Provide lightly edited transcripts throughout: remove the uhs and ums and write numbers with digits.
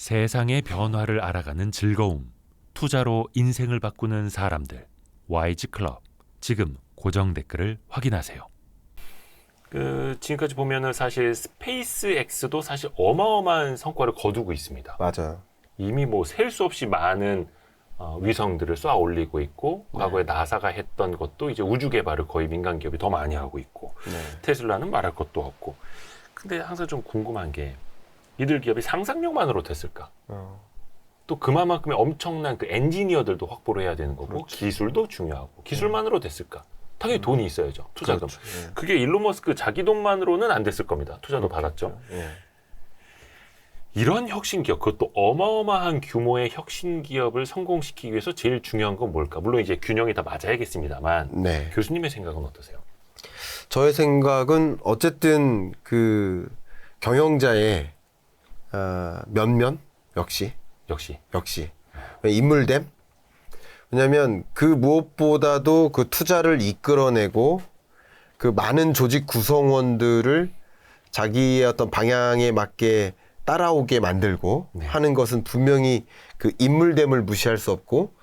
세상의 변화를 알아가는 즐거움, 투자로 인생을 바꾸는 사람들, 와이즈 클럽. 지금 고정 댓글을 확인하세요. 지금까지 보면은 사실 스페이스X도 사실 어마어마한 성과를 거두고 있습니다. 맞아요. 이미 뭐 셀 수 없이 많은 위성들을 쏘아 올리고 있고, 과거에 나사가 했던 것도 이제 우주 개발을 거의 민간 기업이 더 많이 하고 있고, 테슬라는 말할 것도 없고. 근데 항상 좀 궁금한 게 이들 기업이 상상력만으로 됐을까? 또 그만큼의 엄청난 그 엔지니어들도 확보를 해야 되는 거고, 그렇죠. 기술도 중요하고, 기술만으로 됐을까? 당연히 돈이 있어야죠. 투자금. 그렇죠. 그게 일론 머스크 자기 돈만으로는 안 됐을 겁니다. 투자도 받았죠. 이런 혁신 기업, 그것도 어마어마한 규모의 혁신 기업을 성공시키기 위해서 제일 중요한 건 뭘까? 물론 이제 균형이 다 맞아야겠습니다만, 교수님의 생각은 어떠세요? 저의 생각은 어쨌든 그 경영자의 면면 역시 인물됨. 왜냐하면 그 무엇보다도 그 투자를 이끌어내고 그 많은 조직 구성원들을 자기의 어떤 방향에 맞게 따라오게 만들고 하는 것은 분명히 그 인물됨을 무시할 수 없고,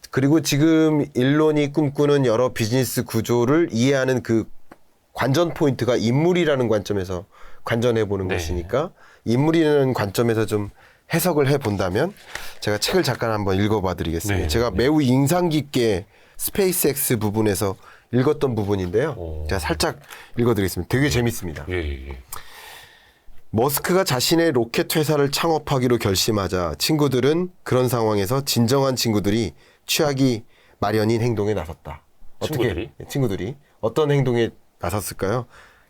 그리고 지금 일론이 꿈꾸는 여러 비즈니스 구조를 이해하는 그 관전 포인트가 인물이라는 관점에서 관전해 보는 것이니까, 인물이라는 관점에서 좀 해석을 해 본다면, 제가 책을 잠깐 한번 읽어봐 드리겠습니다. 제가 매우 인상 깊게 스페이스X 부분에서 읽었던 부분인데요. 제가 살짝 읽어 드리겠습니다. 되게 재밌습니다. 머스크가 자신의 로켓 회사를 창업하기로 결심하자 친구들은 그런 상황에서 진정한 친구들이 취하기 마련인 행동에 나섰다. 친구들이 어떤 행동에 나섰을까요?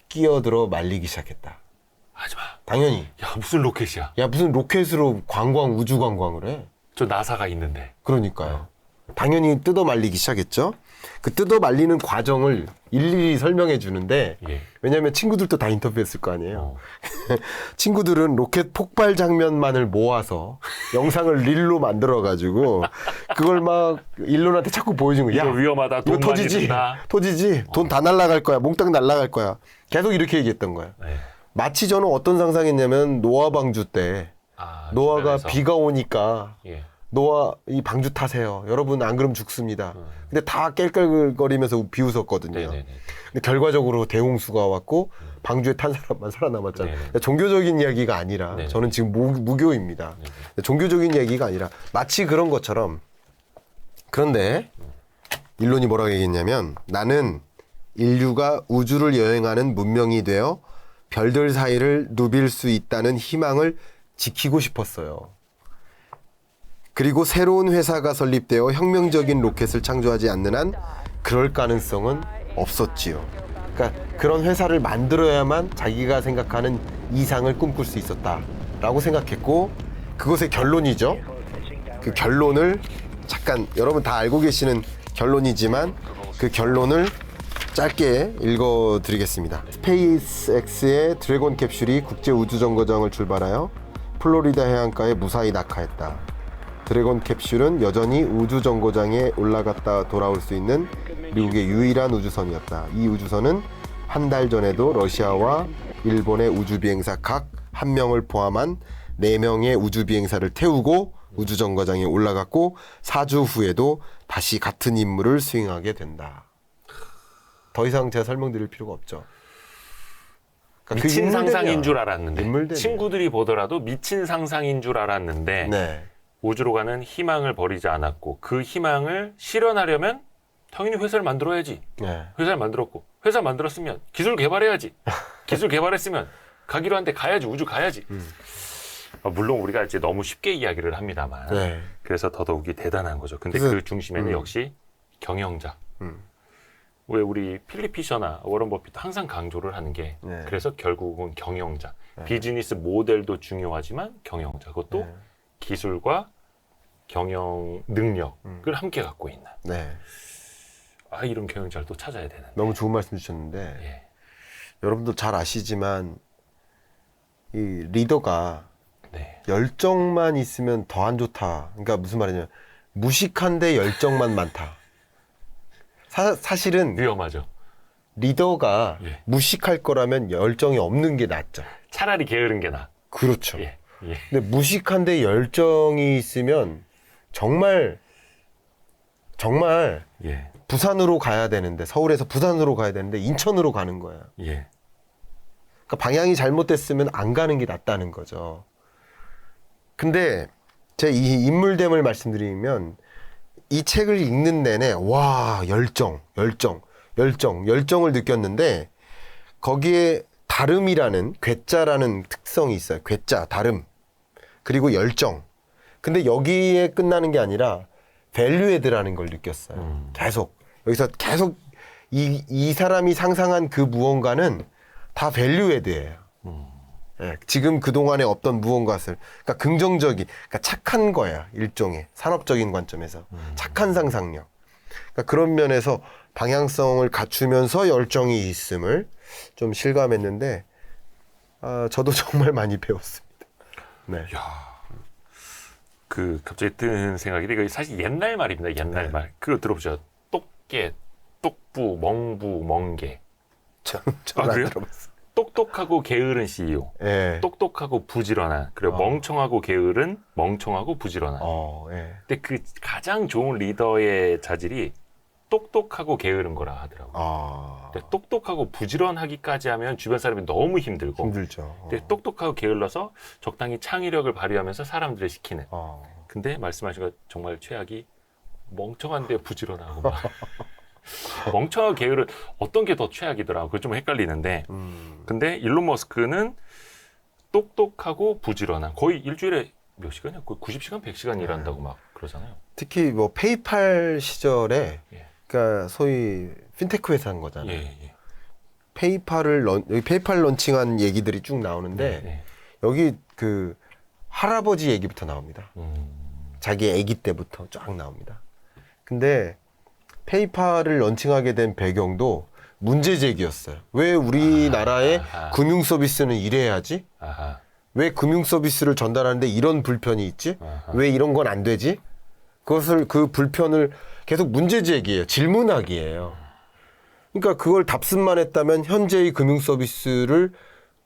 끼어들어 말리기 시작했다. 하지마. 당연히. 야, 무슨 로켓이야? 야, 무슨 로켓으로 우주 관광을 해? 저 나사가 있는데. 그러니까요. 당연히 뜯어 말리기 시작했죠. 그 뜯어 말리는 과정을 일일이 설명해 주는데, 왜냐하면 친구들도 다 인터뷰했을 거 아니에요. 친구들은 로켓 폭발 장면만을 모아서 영상을 릴로 만들어가지고 그걸 막 일론한테 자꾸 보여준 거야. 이거 위험하다. 돈 많이 든다. 터지지. 돈 다 날라갈 거야. 몽땅 날라갈 거야. 계속 이렇게 얘기했던 거야. 마치 저는 어떤 상상했냐면 노아 방주 때 노아가 주변에서. 비가 오니까 노아 이 방주 타세요. 여러분 안 그럼 죽습니다. 근데 다 깰깰거리면서 비웃었거든요. 근데 결과적으로 대홍수가 왔고 방주에 탄 사람만 살아남았잖아요. 종교적인 이야기가 아니라 저는 지금 무교입니다. 종교적인 이야기가 아니라 마치 그런 것처럼. 그런데 일론이 뭐라고 얘기했냐면, 나는 인류가 우주를 여행하는 문명이 되어 별들 사이를 누빌 수 있다는 희망을 지키고 싶었어요. 그리고 새로운 회사가 설립되어 혁명적인 로켓을 창조하지 않는 한 그럴 가능성은 없었지요. 그러니까 그런 회사를 만들어야만 자기가 생각하는 이상을 꿈꿀 수 있었다라고 생각했고, 그것의 결론이죠. 그 결론을 잠깐, 여러분 다 알고 계시는 결론이지만 그 결론을 짧게 읽어드리겠습니다. 스페이스X의 드래곤 캡슐이 국제우주정거장을 출발하여 플로리다 해안가에 무사히 낙하했다. 드래곤 캡슐은 여전히 우주정거장에 올라갔다 돌아올 수 있는 미국의 유일한 우주선이었다. 이 우주선은 한 달 전에도 러시아와 일본의 우주비행사 각 한 명을 포함한 4명의 우주비행사를 태우고 우주정거장에 올라갔고, 4주 후에도 다시 같은 임무를 수행하게 된다. 더 이상 제가 설명드릴 필요가 없죠. 그러니까 미친 상상인 줄 알았는데, 친구들이 보더라도 미친 상상인 줄 알았는데, 우주로 가는 희망을 버리지 않았고, 그 희망을 실현하려면 당연히 회사를 만들어야지. 회사를 만들었고, 회사 만들었으면 기술 개발해야지. 기술 개발했으면 가기로 한데 가야지. 우주 가야지. 물론 우리가 이제 너무 쉽게 이야기를 합니다만, 그래서 더더욱이 대단한 거죠. 근데 그 중심에는 역시 경영자. 왜 우리 필립 피셔나 워런 버핏도 항상 강조를 하는 게, 그래서 결국은 경영자. 비즈니스 모델도 중요하지만 경영자. 그것도 기술과 경영 능력을 함께 갖고 있는. 이런 경영자를 또 찾아야 되는. 너무 좋은 말씀 주셨는데, 여러분도 잘 아시지만 이 리더가 열정만 있으면 더 안 좋다. 그러니까 무슨 말이냐면, 무식한데 열정만 많다. 사실은 위험하죠. 리더가 무식할 거라면 열정이 없는 게 낫죠. 차라리 게으른 게 나아. 그렇죠. 예. 근데 무식한데 열정이 있으면 정말 예. 부산으로 가야 되는데, 서울에서 부산으로 가야 되는데 인천으로 가는 거야. 예. 그러니까 방향이 잘못됐으면 안 가는 게 낫다는 거죠. 근데 제 이 인물됨을 말씀드리면 이 책을 읽는 내내 와, 열정을 느꼈는데 거기에 다름이라는 괴짜라는 특성이 있어요. 괴짜, 다름. 그리고 열정. 근데 여기에 끝나는 게 아니라 밸류에드라는 걸 느꼈어요. 계속. 여기서 계속 이 사람이 상상한 그 무언가는 다 밸류에드예요. 예, 지금 그동안에 없던 무언가를, 그러니까 긍정적인, 그러니까 착한 거야. 일종의 산업적인 관점에서. 착한 상상력. 그러니까 그런 면에서 방향성을 갖추면서 열정이 있음을 좀 실감했는데, 저도 정말 많이 배웠습니다. 네. 갑자기 드는 생각이, 이거 사실 옛날 말입니다. 옛날 네. 말. 그거 들어보죠. 똑개, 똑부, 멍부, 멍개. 저는 그래요? 안 들어봤어요. 똑똑하고 게으른 CEO. 예. 똑똑하고 부지런한. 그리고 멍청하고 게으른, 멍청하고 부지런한. 예. 근데 그 가장 좋은 리더의 자질이 똑똑하고 게으른 거라 하더라고요. 근데 똑똑하고 부지런하기까지 하면 주변 사람이 너무 힘들고. 힘들죠. 근데 똑똑하고 게을러서 적당히 창의력을 발휘하면서 사람들을 시키는. 근데 말씀하신 것 정말 최악이 멍청한데 부지런하고 막. 멍청하고 게으른 어떤 게 더 최악이더라고. 그거 좀 헷갈리는데. 근데 일론 머스크는 똑똑하고 부지런한, 거의 일주일에 몇 시간이야? 거의 90시간, 100시간 일한다고 막 그러잖아요. 특히 뭐 페이팔 시절에, 예. 그러니까 소위 핀테크 회사인 거잖아요. 예. 여기 페이팔 런칭한 얘기들이 쭉 나오는데 네. 여기 그 할아버지 얘기부터 나옵니다. 자기 아기 때부터 쫙 나옵니다. 근데 페이팔을 런칭하게 된 배경도 문제 제기였어요. 왜 우리나라의 금융 서비스는 이래야지? 왜 금융 서비스를 전달하는데 이런 불편이 있지? 왜 이런 건 안 되지? 그 불편을 계속 문제 제기예요. 질문하기예요. 그러니까 그걸 답습만 했다면 현재의 금융 서비스를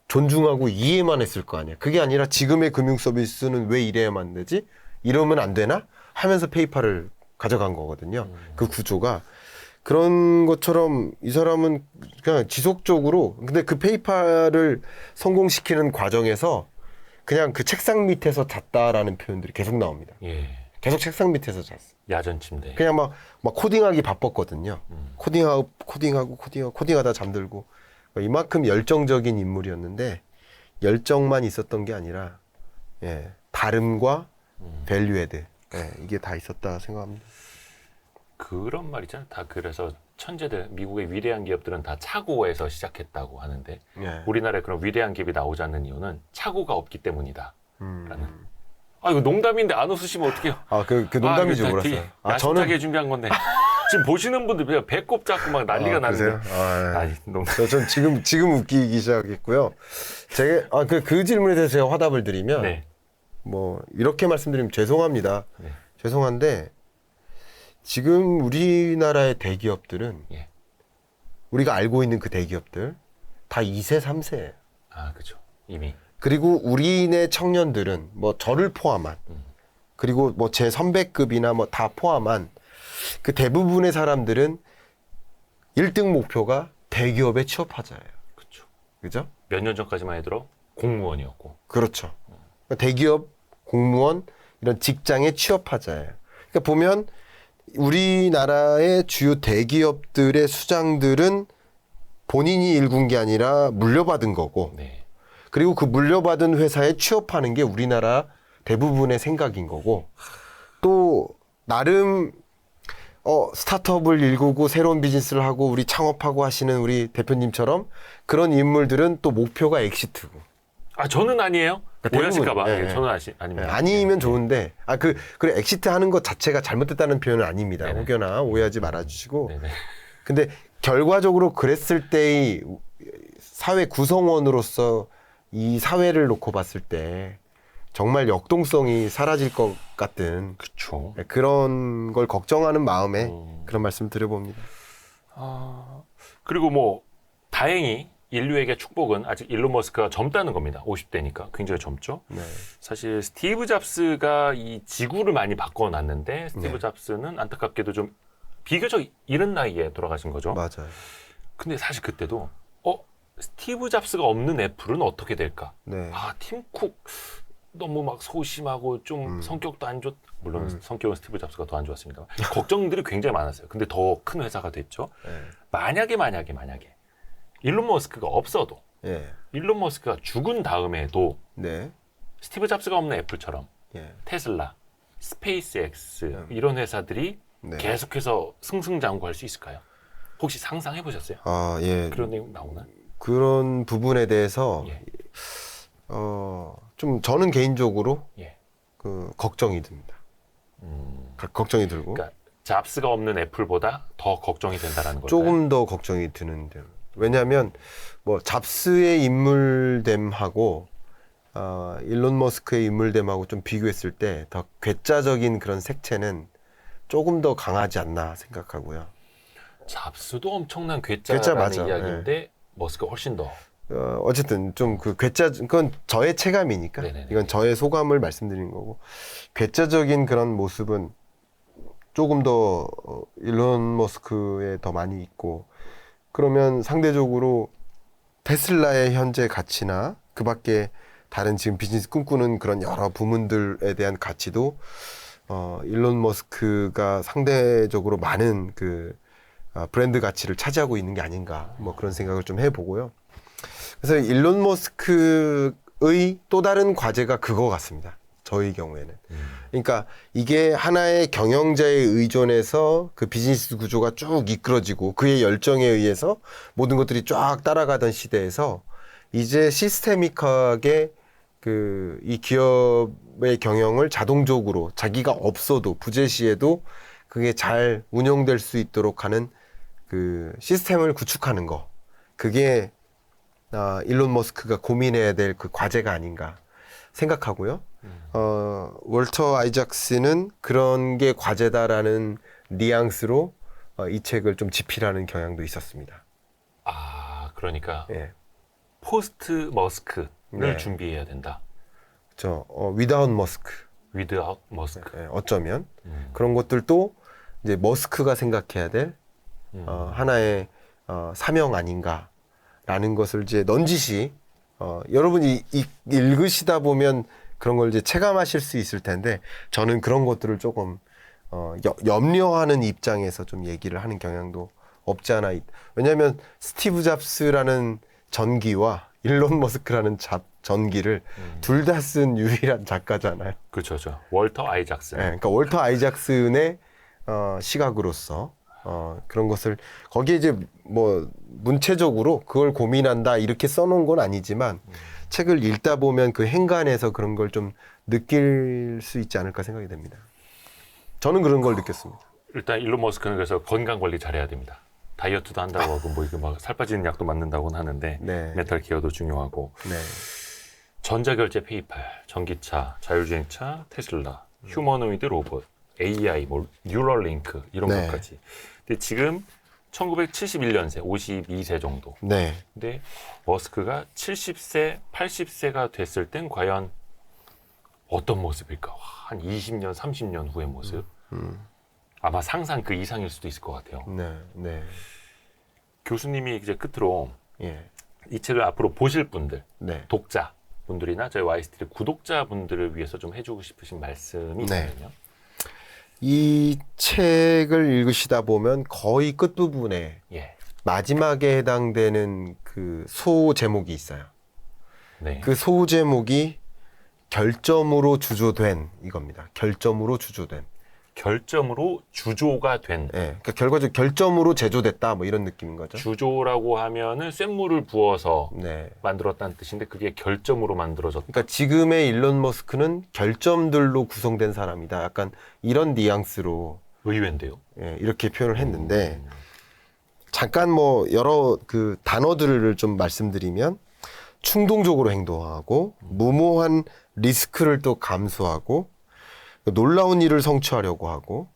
존중하고 이해만 했을 거 아니야. 그게 아니라 지금의 금융 서비스는 왜 이래야만 되지? 이러면 안 되나? 하면서 페이팔을 가져간 거거든요. 그 구조가. 그런 것처럼 이 사람은 그냥 지속적으로, 근데 그 페이팔을 성공시키는 과정에서 그냥 그 책상 밑에서 잤다라는 표현들이 계속 나옵니다. 예. 계속 책상 밑에서 잤어. 야전 침대. 그냥 막 코딩하기 바빴거든요. 코딩하다 잠들고. 이만큼 열정적인 인물이었는데 열정만 있었던 게 아니라, 예, 다름과 밸류에드, 예, 이게 다 있었다 생각합니다. 그런 말 있잖아요. 다 그래서 천재들, 미국의 위대한 기업들은 다 차고에서 시작했다고 하는데, 예. 우리나라에 그런 위대한 기업이 나오지 않는 이유는 차고가 없기 때문이다. 라는. 이거 농담인데 안 웃으시면 어떡해요? 그 농담인지 몰랐어요. 야심차게 준비한 건데. 지금 보시는 분들 그냥 배꼽 잡고 막 난리가 나는데. 전 지금 웃기기 시작했고요. 제가 그 질문에 대해서 제가 화답을 드리면, 네. 뭐 이렇게 말씀드리면 죄송합니다. 네. 죄송한데 지금 우리나라의 대기업들은, 예. 우리가 알고 있는 그 대기업들 다 2세, 3세예요. 그렇죠. 이미. 그리고 우리네 청년들은 뭐 저를 포함한, 그리고 뭐 제 선배급이나 뭐 다 포함한 그 대부분의 사람들은 1등 목표가 대기업에 취업하자예요. 그렇죠. 그죠? 몇 년 전까지만 해도 공무원이었고. 그렇죠. 대기업, 공무원, 이런 직장에 취업하자예요. 그러니까 보면 우리나라의 주요 대기업들의 수장들은 본인이 일군 게 아니라 물려받은 거고, 네. 그리고 그 물려받은 회사에 취업하는 게 우리나라 대부분의 생각인 거고, 또 나름 스타트업을 일구고 새로운 비즈니스를 하고 우리 창업하고 하시는 우리 대표님처럼 그런 인물들은 또 목표가 엑시트고. 저는 아니에요. 그러니까 오해하실까봐. 대부분, 예, 저는 아닙니다. 아니면 좋은데, 그래, 엑시트 하는 것 자체가 잘못됐다는 표현은 아닙니다. 네네. 혹여나 오해하지 말아주시고. 네네. 근데 결과적으로 그랬을 때의 사회 구성원으로서 이 사회를 놓고 봤을 때 정말 역동성이 사라질 것 같은, 그렇죠. 그런 걸 걱정하는 마음에 그런 말씀 드려봅니다. 그리고 뭐 다행히 인류에게 축복은 아직 일론 머스크가 젊다는 겁니다. 50대니까 굉장히 젊죠. 네. 사실 스티브 잡스가 이 지구를 많이 바꿔놨는데 스티브 잡스는 안타깝게도 좀 비교적 이른 나이에 돌아가신 거죠. 맞아요. 근데 사실 그때도 스티브 잡스가 없는 애플은 어떻게 될까? 네. 팀 쿡 너무 막 소심하고 좀 성격도 안 좋. 물론 성격은 스티브 잡스가 더 안 좋았습니다. 걱정들이 굉장히 많았어요. 근데 더 큰 회사가 됐죠. 네. 만약에 일론 머스크가 없어도 예. 일론 머스크가 죽은 다음에도 네. 스티브 잡스가 없는 애플처럼 예. 테슬라, 스페이스X 이런 회사들이 네. 계속해서 승승장구할 수 있을까요? 혹시 상상해 보셨어요? 예. 그런 내용 나오나? 그런 부분에 대해서 예. 좀 저는 개인적으로 예. 걱정이 듭니다. 걱정이 들고. 그러니까 잡스가 없는 애플보다 더 걱정이 된다라는 걸까요? 조금 더 걱정이 드는데. 왜냐하면 뭐 잡스의 인물됨하고 일론 머스크의 인물됨하고 좀 비교했을 때 더 괴짜적인 그런 색채는 조금 더 강하지 않나 생각하고요. 잡스도 엄청난 괴짜라는 맞아. 이야기인데 네. 머스크가 훨씬 더. 어쨌든 좀 그건 저의 체감이니까 네네네. 이건 저의 소감을 말씀드린 거고 괴짜적인 그런 모습은 조금 더 일론 머스크에 더 많이 있고 그러면 상대적으로 테슬라의 현재 가치나 그 밖에 다른 지금 비즈니스 꿈꾸는 그런 여러 부문들에 대한 가치도 일론 머스크가 상대적으로 많은 브랜드 가치를 차지하고 있는 게 아닌가 뭐 그런 생각을 좀 해보고요. 그래서 일론 머스크의 또 다른 과제가 그거 같습니다. 저희 경우에는. 그러니까 이게 하나의 경영자에 의존해서 그 비즈니스 구조가 쭉 이끌어지고 그의 열정에 의해서 모든 것들이 쫙 따라가던 시대에서 이제 시스테믹하게 이 기업의 경영을 자동적으로 자기가 없어도 부재 시에도 그게 잘 운영될 수 있도록 하는 시스템을 구축하는 거. 그게 일론 머스크가 고민해야 될 그 과제가 아닌가 생각하고요. 월터 아이작스는 그런 게 과제다라는 뉘앙스로 이 책을 좀 집필하는 경향도 있었습니다. 그러니까 예. 포스트 머스크를 네. 준비해야 된다. 그렇죠. without 머스크. without 머스크. 예, 어쩌면 그런 것들도 이제 머스크가 생각해야 될 하나의 사명 아닌가라는 것을 이제 넌지시 여러분이 읽으시다 보면 그런 걸 이제 체감하실 수 있을 텐데 저는 그런 것들을 조금 염려하는 입장에서 좀 얘기를 하는 경향도 없지 않아 왜냐하면 스티브 잡스라는 전기와 일론 머스크라는 전기를 둘 다 쓴 유일한 작가잖아요. 그렇죠. 월터 아이작슨. 네, 그러니까 월터 아이작슨의 시각으로서 그런 것을 거기에 이제 뭐 문체적으로 그걸 고민한다 이렇게 써놓은 건 아니지만 책을 읽다 보면 그 행간에서 그런 걸 좀 느낄 수 있지 않을까 생각이 됩니다. 저는 그런 걸 느꼈습니다. 일단 일론 머스크는 그래서 건강 관리 잘해야 됩니다. 다이어트도 한다고 하고 뭐 이게 막 살 빠지는 약도 맞는다고는 하는데 네. 멘탈 케어도 중요하고 네. 전자결제 페이팔, 전기차, 자율주행차, 테슬라, 휴머노이드 로봇, AI, 뭐 뉴럴링크 이런 네. 것까지. 근데 지금 1971년생, 52세 정도. 네. 근데 머스크가 70세, 80세가 됐을 땐 과연 어떤 모습일까? 한 20년, 30년 후의 모습. 아마 상상 그 이상일 수도 있을 것 같아요. 네. 네. 교수님이 이제 끝으로 예. 이 책을 앞으로 보실 분들, 네. 독자분들이나 저희 YSTV 구독자분들을 위해서 좀 해주고 싶으신 말씀이 있거든요. 이 책을 읽으시다 보면 거의 끝부분에 예. 마지막에 해당되는 그 소 제목이 있어요. 네. 그 소 제목이 결점으로 주조된 이겁니다. 결점으로 주조된. 결점으로 주조가 된. 예. 그러니까 결과적으로 결점으로 제조됐다 뭐 이런 느낌인 거죠. 주조라고 하면은 쇳물을 부어서 네. 만들었다는 뜻인데 그게 결점으로 만들어졌다. 그러니까 지금의 일론 머스크는 결점들로 구성된 사람이다. 약간 이런 뉘앙스로 의외인데요. 예, 이렇게 표현을 했는데 잠깐 뭐 여러 그 단어들을 좀 말씀드리면 충동적으로 행동하고 무모한 리스크를 또 감수하고 놀라운 일을 성취하려고 하고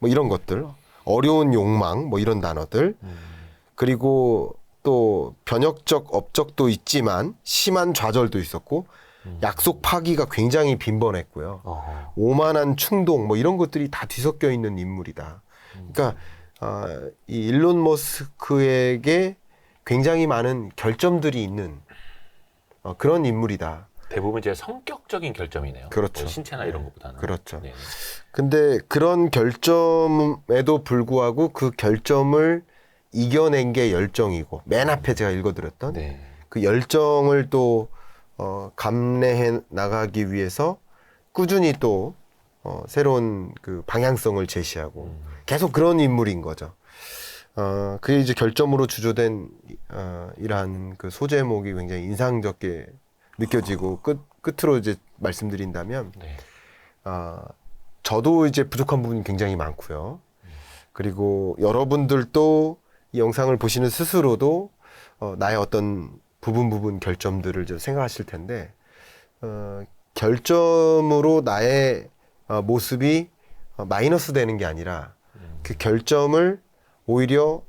뭐 이런 것들 어려운 욕망 뭐 이런 단어들 그리고 또 변혁적 업적도 있지만 심한 좌절도 있었고 약속 파기가 굉장히 빈번했고요. 오만한 충동 뭐 이런 것들이 다 뒤섞여 있는 인물이다. 그러니까 이 일론 머스크에게 굉장히 많은 결점들이 있는 그런 인물이다. 대부분 이제 성격적인 결점이네요. 그렇죠. 뭐 신체나 이런 것보다는. 그렇죠. 네네. 근데 그런 결점에도 불구하고 그 결점을 이겨낸 게 열정이고 맨 앞에 제가 읽어드렸던 네. 그 열정을 또 감내해 나가기 위해서 꾸준히 또 새로운 그 방향성을 제시하고 계속 그런 인물인 거죠. 그게 이제 결점으로 주조된 이러한 그 소제목이 굉장히 인상적게 느껴지고 끝으로 이제 말씀드린다면 네. 저도 이제 부족한 부분이 굉장히 많고요. 그리고 여러분들도 이 영상을 보시는 스스로도 나의 어떤 부분 결점들을 좀 생각하실 텐데 결점으로 나의 모습이 마이너스 되는 게 아니라 그 결점을 오히려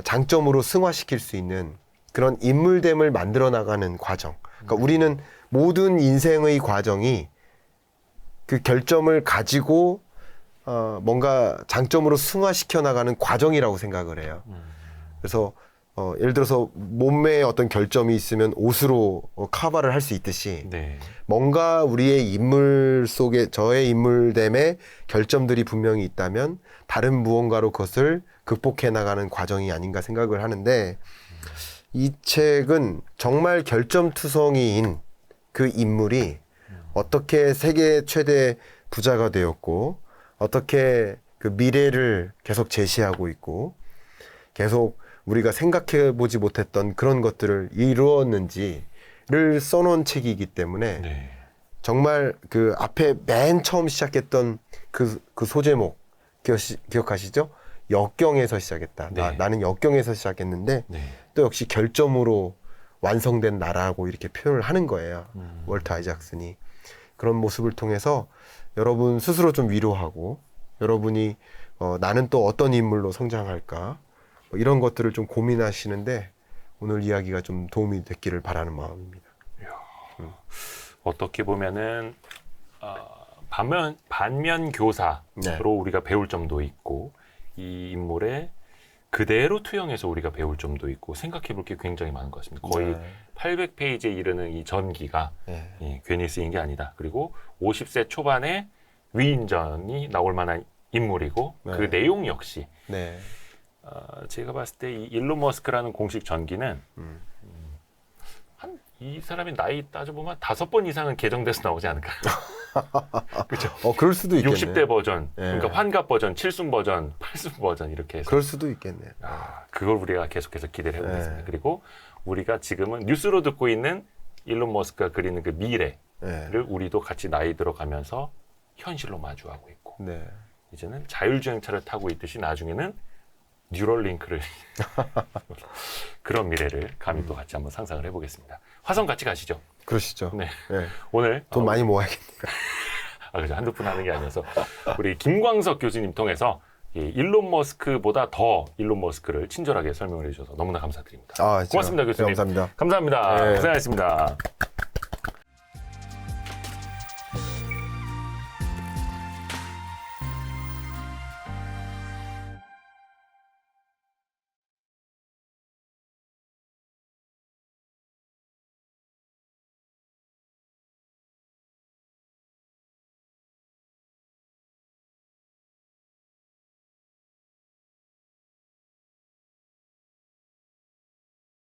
장점으로 승화시킬 수 있는 그런 인물됨을 만들어 나가는 과정. 그러니까 우리는 모든 인생의 과정이 그 결점을 가지고 뭔가 장점으로 승화시켜 나가는 과정이라고 생각을 해요. 그래서 예를 들어서 몸매에 어떤 결점이 있으면 옷으로 커버를 할 수 있듯이 네. 뭔가 우리의 인물 속에 저의 인물됨에 결점들이 분명히 있다면 다른 무언가로 그것을 극복해 나가는 과정이 아닌가 생각을 하는데 이 책은 정말 결점투성이인 그 인물이 어떻게 세계 최대 부자가 되었고 어떻게 그 미래를 계속 제시하고 있고 계속 우리가 생각해 보지 못했던 그런 것들을 이루었는지를 써놓은 책이기 때문에 네. 정말 그 앞에 맨 처음 시작했던 그 소제목 기억하시죠? 역경에서 시작했다. 네. 나는 역경에서 시작했는데 네. 또 역시 결점으로 완성된 나라고 이렇게 표현을 하는 거예요. 월터 아이작슨이. 그런 모습을 통해서 여러분 스스로 좀 위로하고 여러분이 나는 또 어떤 인물로 성장할까 뭐 이런 것들을 좀 고민하시는데 오늘 이야기가 좀 도움이 됐기를 바라는 마음입니다. 어떻게 보면은 반면 교사로 네. 우리가 배울 점도 있고 이 인물에 그대로 투영해서 우리가 배울 점도 있고 생각해 볼 게 굉장히 많은 것 같습니다. 거의 네. 800페이지에 이르는 이 전기가 네. 괜히 쓰인 게 아니다. 그리고 50세 초반에 위인전이 나올 만한 인물이고 네. 그 내용 역시 네. 제가 봤을 때 이 일론 머스크라는 공식 전기는 이 사람의 나이 따져보면 5번 이상은 개정돼서 나오지 않을까요? 그렇죠. 그럴 수도 있겠네. 60대 버전, 네. 그러니까 환갑 버전, 7순 버전, 8순 버전 이렇게 해서 그럴 수도 있겠네. 그걸 우리가 계속해서 기대를 해보겠습니다. 네. 그리고 우리가 지금은 뉴스로 듣고 있는 일론 머스크가 그리는 그 미래를 네. 우리도 같이 나이 들어가면서 현실로 마주하고 있고 네. 이제는 자율주행차를 타고 있듯이 나중에는 뉴럴링크를 그런 미래를 감히 또 같이 한번 상상을 해보겠습니다. 화성 같이 가시죠. 그러시죠. 네. 네. 오늘 돈 많이 모아야겠네요. 그죠. 한두 푼 하는 게 아니어서 우리 김광석 교수님 통해서 이 일론 머스크보다 더 일론 머스크를 친절하게 설명을 해주셔서 너무나 감사드립니다. 진짜. 고맙습니다, 교수님. 네, 감사합니다. 감사합니다. 네. 고생하셨습니다.